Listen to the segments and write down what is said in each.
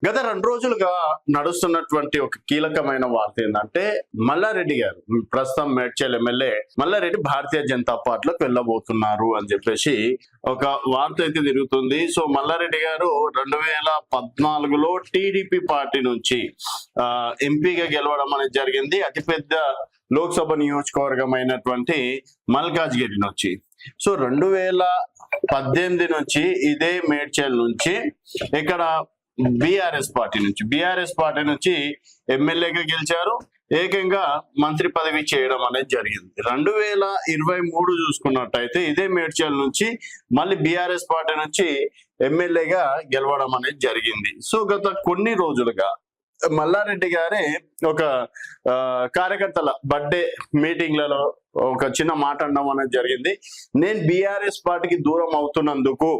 గత 2 రోజులుగా నడుస్తున్నటువంటి ఒక కీలకమైన వార్త ఏంటంటే మల్లారెడ్డి గారు ప్రస్తుతం మేడ్చల్ ఎమ్మెల్యే మల్లారెడ్డి భారతీయ జనతా పార్టీలోకి వెళ్ళబోతున్నారు అని చెప్పేసి ఒక వార్త అయితే తిరుగుతుంది. సో మల్లారెడ్డి గారు 2014లో టీడీపీ పార్టీ నుంచి ఎంపీగా గెలవడం అనేది జరిగింది. అతిపెద్ద లోక్సభ నియోజకవర్గం అయినటువంటి మల్కాజ్గిరి నుంచి. సో 2018 నుంచి ఇదే మేడ్చల్ నుంచి ఇక్కడ బీఆర్ఎస్ పార్టీ నుంచి ఎమ్మెల్యేగా గెలిచారు. ఏకంగా మంత్రి పదవి చేయడం అనేది జరిగింది. 2023 చూసుకున్నట్టయితే ఇదే మేడ్చల్ నుంచి మళ్ళీ బీఆర్ఎస్ పార్టీ నుంచి ఎమ్మెల్యేగా గెలవడం అనేది జరిగింది. సో గత కొన్ని రోజులుగా మల్లారెడ్డి గారే ఒక కార్యకర్తల బర్త్డే మీటింగ్లలో ఒక చిన్న మాట అనడం అనేది జరిగింది. నేను బీఆర్ఎస్ పార్టీకి దూరం అవుతున్నందుకు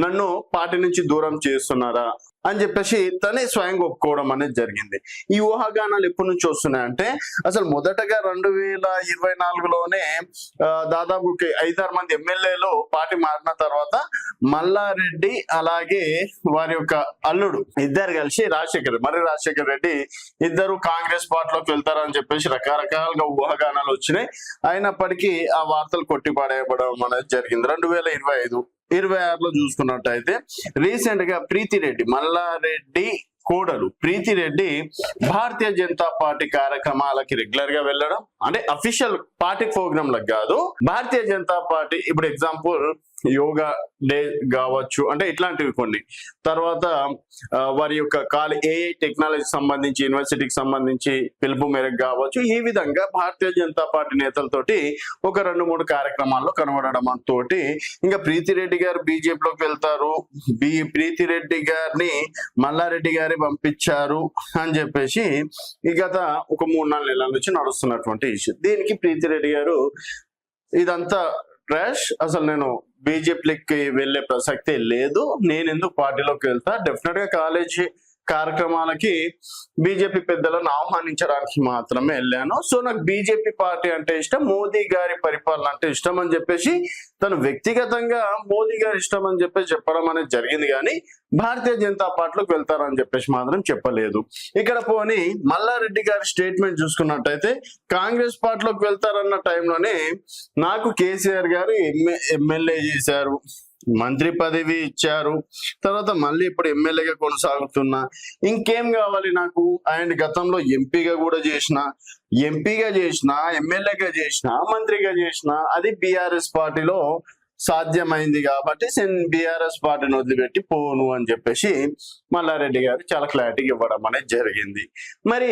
నన్ను పార్టీ నుంచి దూరం చేస్తున్నారా అని చెప్పేసి తనే స్వయంగా ఒప్పుకోవడం అనేది జరిగింది. ఈ ఊహాగానాలు ఎప్పటి నుంచి వస్తున్నాయంటే అసలు మొదటగా 2024లోనే దాదాపు 5-6 మంది ఎమ్మెల్యేలు పార్టీ మారిన తర్వాత మల్లారెడ్డి అలాగే వారి యొక్క అల్లుడు ఇద్దరు కలిసి రాజశేఖర్ రెడ్డి ఇద్దరు కాంగ్రెస్ పార్టీలోకి వెళ్తారని చెప్పేసి రకరకాలుగా ఊహాగానాలు వచ్చినాయి. అయినప్పటికీ ఆ వార్తలు కొట్టిపడేయబడడం అనేది జరిగింది. 2025-26లో చూసుకున్నట్టయితే రీసెంట్ గా ప్రీతిరెడ్డి మల్లారెడ్డి కోడలు ప్రీతిరెడ్డి భారతీయ జనతా పార్టీ కార్యక్రమాలకి రెగ్యులర్ గా వెళ్ళడం, అంటే అఫీషియల్ పార్టీ ప్రోగ్రామ్ లకు కాదు, భారతీయ జనతా పార్టీ ఇప్పుడు ఎగ్జాంపుల్ యోగా డే కావచ్చు, అంటే ఇట్లాంటివి కొన్ని. తర్వాత వారి యొక్క ఏఐ టెక్నాలజీ సంబంధించి యూనివర్సిటీకి సంబంధించి పిలుపు మేరకు కావచ్చు, ఈ విధంగా భారతీయ జనతా పార్టీ నేతలతోటి ఒక 2-3 కార్యక్రమాల్లో కనబడడం తోటి ఇంకా ప్రీతిరెడ్డి గారు బీజేపీలోకి వెళ్తారు, ప్రీతిరెడ్డి గారిని మల్లారెడ్డి గారే పంపించారు అని చెప్పేసి గత ఒక 3-4 నెలల నుంచి నడుస్తున్నటువంటి ఇష్యూ. దీనికి ప్రీతిరెడ్డి గారు ఇదంతా ట్రాష్, అసలు నేను బీజేపీకి వెళ్లే ప్రసక్తే లేదు, నేను ఎందుకు పార్టీలోకి వెళ్తా, డెఫినెట్ గా కాలేజీ కార్యక్రమాలకి బీజేపీ పెద్దలను ఆహ్వానించడానికి మాత్రమే వెళ్ళాను. సో నాకు బీజేపీ పార్టీ అంటే ఇష్టం, మోదీ గారి పరిపాలన అంటే ఇష్టం అని చెప్పేసి తను వ్యక్తిగతంగా మోదీ గారి ఇష్టం అని చెప్పేసి చెప్పడం అనేది జరిగింది. కానీ భారతీయ జనతా పార్టీలోకి వెళ్తారని చెప్పేసి మాత్రం చెప్పలేదు. ఇక్కడ పోనీ మల్లారెడ్డి గారి స్టేట్మెంట్ చూసుకున్నట్టయితే కాంగ్రెస్ పార్టీలోకి వెళ్తారన్న టైంలోనే నాకు కేసీఆర్ గారు ఎమ్మెల్యే చేశారు, మంత్రి పదవి ఇచ్చారు, తర్వాత మళ్ళీ ఇప్పుడు ఎమ్మెల్యేగా కొనసాగుతున్నా, ఇంకేం కావాలి నాకు, అండ్ గతంలో ఎంపీగా చేసిన, ఎమ్మెల్యేగా చేసిన, మంత్రిగా చేసిన, అది బీఆర్ఎస్ పార్టీలో సాధ్యమైంది కాబట్టి బీఆర్ఎస్ పార్టీని వదిలిపెట్టి పోను అని చెప్పేసి మల్లారెడ్డి గారు చాలా క్లారిటీగా ఇవ్వడం అనేది జరిగింది. మరి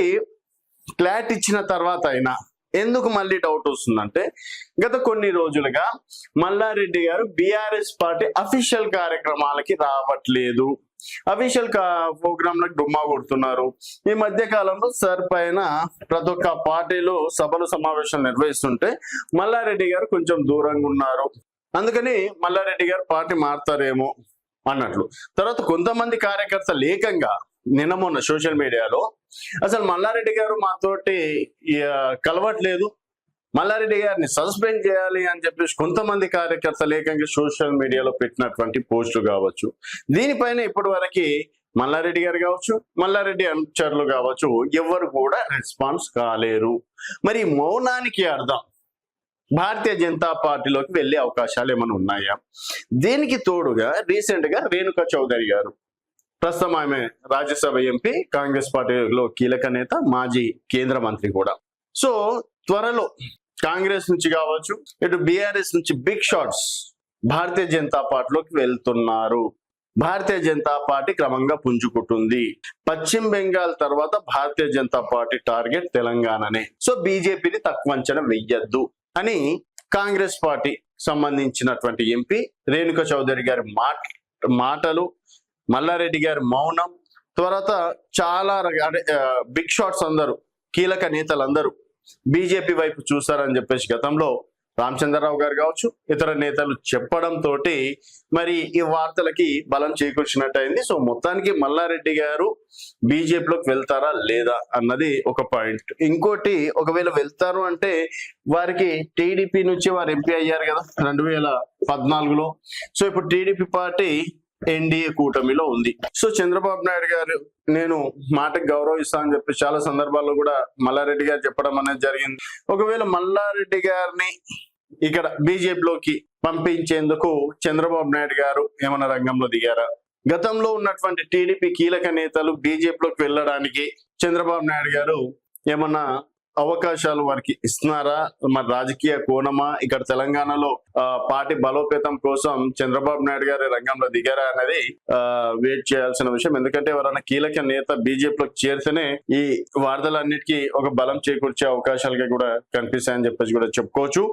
క్లారిటీ ఇచ్చిన తర్వాత అయినా ఎందుకు మళ్ళీ డౌట్ వస్తుందంటే గత కొన్ని రోజులుగా మల్లారెడ్డి గారు బీఆర్ఎస్ పార్టీ అఫీషియల్ కార్యక్రమాలకి రావట్లేదు, అఫీషియల్ ప్రోగ్రామ్ లకు డుమ్మా కొడుతున్నారు. ఈ మధ్య కాలంలో సార్ పైన ప్రతి ఒక్క పార్టీలు సభలు సమావేశాలు నిర్వహిస్తుంటే మల్లారెడ్డి గారు కొంచెం దూరంగా ఉన్నారు, అందుకని మల్లారెడ్డి గారు పార్టీ మారుతారేమో అన్నట్లు. తర్వాత కొంతమంది కార్యకర్తలు ఏకంగా నిన్న మొన్న సోషల్ మీడియాలో అసలు మల్లారెడ్డి గారు మాతోటి కలవట్లేదు, మల్లారెడ్డి గారిని సస్పెండ్ చేయాలి అని చెప్పేసి కొంతమంది కార్యకర్తలు ఏకంగా సోషల్ మీడియాలో పెట్టినటువంటి పోస్టులు కావచ్చు. దీనిపైన ఇప్పటి వరకు మల్లారెడ్డి గారు కావచ్చు, మల్లారెడ్డి అనుచరులు కావచ్చు, ఎవరు కూడా రెస్పాన్స్ కాలేరు. మరి మౌనానికి అర్థం భారతీయ జనతా పార్టీలోకి వెళ్లే అవకాశాలు ఏమైనా ఉన్నాయా? దీనికి తోడుగా రీసెంట్ గా రేణుకా చౌదరి గారు, ప్రస్తుతం ఆమె రాజ్యసభ ఎంపీ, కాంగ్రెస్ పార్టీలో కీలక నేత, మాజీ కేంద్ర మంత్రి కూడా. సో త్వరలో కాంగ్రెస్ నుంచి కావచ్చు, ఇటు బీఆర్ఎస్ నుంచి బిగ్ షాట్స్ భారతీయ జనతా పార్టీలోకి వెళ్తున్నారు. భారతీయ జనతా పార్టీ క్రమంగా పుంజుకుంటుంది. పశ్చిమ బెంగాల్ తర్వాత Bharatiya Janata party target తెలంగాణనే. So బీజేపీని తక్కువ అంచనా వెయ్యొద్దు అని కాంగ్రెస్ పార్టీ సంబంధించినటువంటి ఎంపీ రేణుకా చౌదరి గారి మాటలు, మల్లారెడ్డి గారి మౌనం, తర్వాత చాలా బిగ్ షాట్స్ అందరూ, కీలక నేతలందరూ బీజేపీ వైపు చూస్తారని చెప్పేసి గతంలో రామచంద్రరావు గారు కావచ్చు, ఇతర నేతలు చెప్పడంతో మరి ఈ వార్తలకి బలం చేకూర్చినట్టయింది. సో మొత్తానికి మల్లారెడ్డి గారు బీజేపీలోకి వెళ్తారా లేదా అన్నది ఒక పాయింట్. ఇంకోటి, ఒకవేళ వెళ్తారు అంటే వారికి టీడీపీ నుంచి వారు ఎంపీ అయ్యారు కదా 2014లో. సో ఇప్పుడు టీడీపీ పార్టీ ఎన్డీఏ కూటమిలో ఉంది. సో చంద్రబాబు నాయుడు గారు నేను మాటకు గౌరవిస్తా అని చెప్పి చాలా సందర్భాల్లో కూడా మల్లారెడ్డి గారు చెప్పడం అనేది జరిగింది. ఒకవేళ మల్లారెడ్డి గారిని ఇక్కడ బీజేపీలోకి పంపించేందుకు చంద్రబాబు నాయుడు గారు ఏమైనా రంగంలో దిగారా? గతంలో ఉన్నటువంటి టీడీపీ కీలక నేతలు బీజేపీలోకి వెళ్ళడానికి చంద్రబాబు నాయుడు గారు ఏమన్నా అవకాశాలు వారికి ఇస్తున్నారా? మరి రాజకీయ కోణమా? ఇక్కడ తెలంగాణలో పార్టీ బలోపేతం కోసం చంద్రబాబు నాయుడు గారి రంగంలో దిగారా అనేది వెయిట్ చేయాల్సిన విషయం. ఎందుకంటే ఎవరైనా కీలక నేత బీజేపీలోకి చేరితేనే ఈ వార్తలన్నిటికీ ఒక బలం చేకూర్చే అవకాశాలుగా కూడా కనిపిస్తాయని చెప్పేసి కూడా చెప్పుకోవచ్చు.